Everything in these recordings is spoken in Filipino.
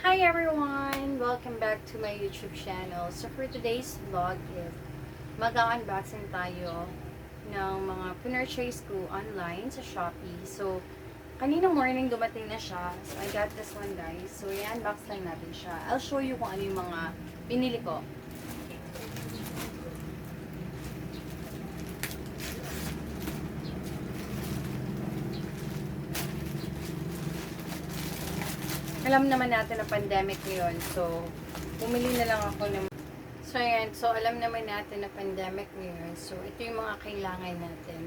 Hi everyone! Welcome back to my YouTube channel. So for today's vlog is mag-unboxing tayo ng mga pinurchase ko online sa Shopee. So kanina morning dumating na siya. So I got this one guys. So i-unbox lang natin siya. I'll show you kung ano yung mga pinili ko. Alam naman natin na pandemic ngayon. So, bumili na lang ako ng... So, ayan. So, alam naman natin na pandemic ngayon. So, ito yung mga kailangan natin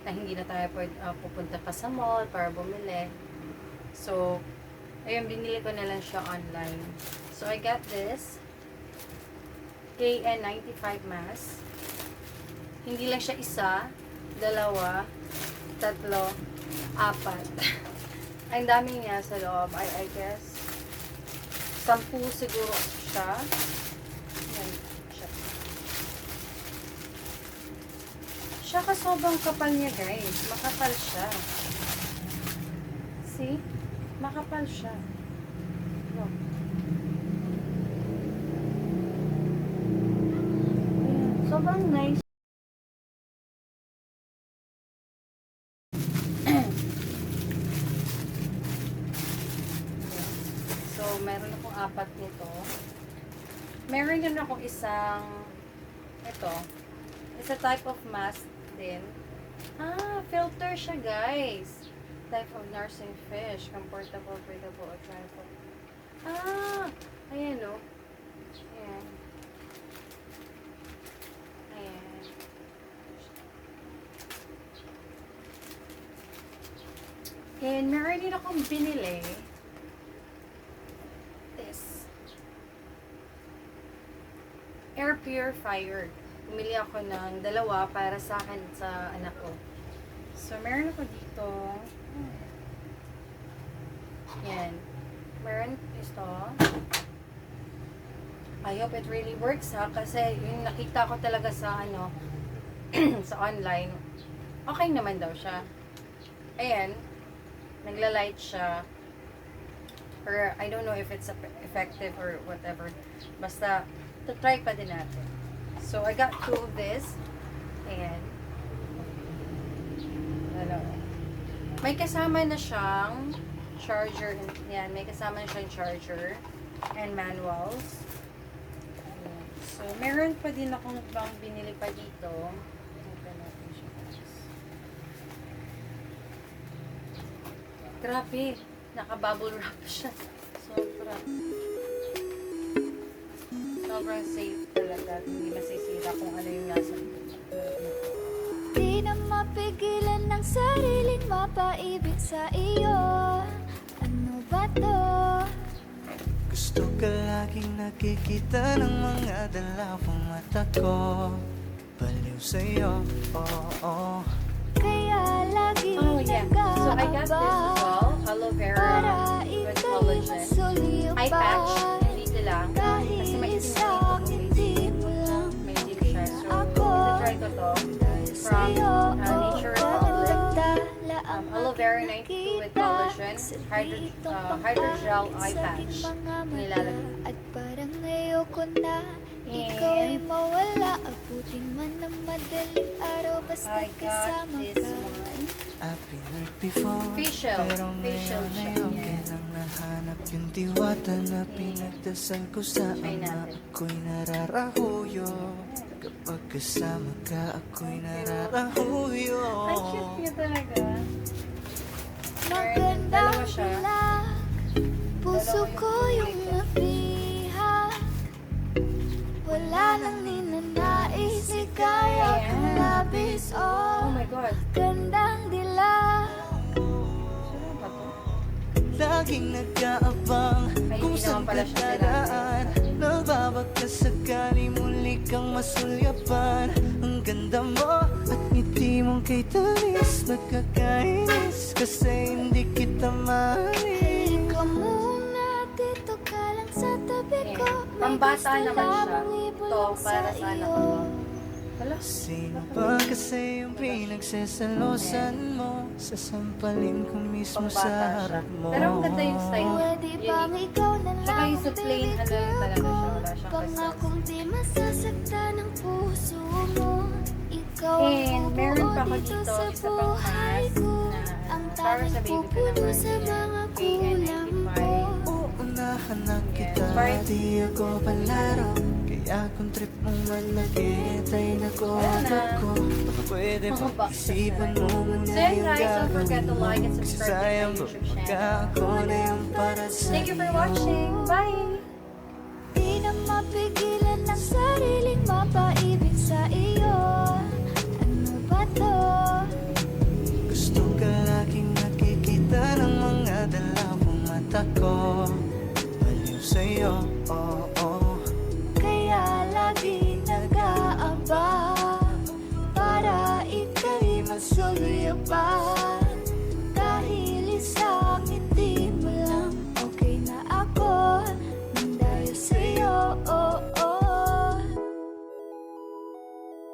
na hindi na tayo pupunta pa sa mall para bumili. So, ayun, binili ko na lang siya online. So, I got this KN95 mask. Hindi lang siya isa, dalawa, tatlo, apat. Ang dami niya sa loob. I guess 10 siguro siya. Yan siya. Siya sobrang kapal niya guys. Makapal siya. See? Makapal siya. Look. Sobrang nice. So, meron akong apat nito. Meron din akong isang ito. It's a type of mask din. Filter siya guys. Type of nursing fish. Comfortable, breathable, or transport. Ayan o. Ayan. Ayan. And meron din akong binili. Air purifier. Bumili ako ng dalawa para sa akin sa anak ko. So, meron ako dito. Yan. Meron ito. I hope it really works ha. Kasi yung nakita ko talaga sa sa online. Okay naman daw siya. Ayan. Nagla-light siya. Or I don't know if it's effective or whatever. Basta to try pa din natin. So, I got 2 of this. Ayan. May kasama na siyang charger. Ayan, may kasama na siyang charger and manuals. Ayan. So, meron pa din akong ibang binili pa dito. Open natin siya. Grabe. Naka-bubble wrap siya. Sobrang safe talaga. Hindi masisira kung ano yung nasa di na mapigilan ng sariling mapaibig sa iyo. Ano ba to? Gusto ka laging nakikita ng mga dalawang mata ko. Baliw sa'yo, oo. Kaya lagi So I got this as well. Aloe vera with collagen. Eye patch. Dito lang. Kasi may itim na dito. May itim siya. So, ito-try ko to. From Nature Republic. Aloe vera 92 with collagen. Hydrogel eye patch. Nilalagay. At parang ayoko na ikaw'y mawala. Abutin man ng madaling araw basta I got kasama this ka. one. I've been hurt before, Facial. pero Facial ngayon siya. ay okay lang nahanap yung diwata na pinagdasal ko sa Try ama. natin. Ako'y nararahuyo, kapag kasama ka ako'y nararahuyo. Ang cute niya talaga. Magandang Dalawa siya. bulak, puso ko yung napihak. Wala nang ninanais, ikaya kang labis. Oh Oh, my God. gandang dilag. Sino ba to? Laging nag-aabang Ay, kung hindi saan naman pala ka siya dadaan. Nagbabaka sakali muli kang masulyapan. Ang ganda mo at ngiti mong kay tamis. Nagkakainis kasi hindi kita mahalin. Halika muna, dito ka lang sa tabi ko. May Pambata gusto naman siya. lamang Ito, ibulang para sa anak ko. Wala. Sino ba kasi yung pinagsasalosan mo? Sasampalin ko mismo Pambata sa siya. harap mo. Pero ang ganda yung style. Pwede Unique. ba Ang ikaw na Tsaka lang yung sa plain, ano yun talaga siya. Wala siyang Pangakong di masasaktan ang puso mo. Ikaw ang And meron pa ako bubuo dito, sa isa pang buhay mask ko. na Ang para sa tanging baby ko pupuno naman. sa mga kulang KN95. mo. Uunahan na kita, Bye. di ako palaro. Kaya kung trip mong manakit ay nakoto ko. Baka pwede Mga boxes pag-isipan na. mo muna So yun yung guys, don't forget to like and Kasi subscribe to my sayang YouTube pagka channel. ako na yung para sa Thank you for watching. Bye! Di na mapigilan ang sariling mapaibig sa iyo. Ano ba to? Gusto ka laging nakikita ng mga dalawang mata ko. Baliw sa'yo, Kaya lagi nag-aabang para ika'y masuloy pa.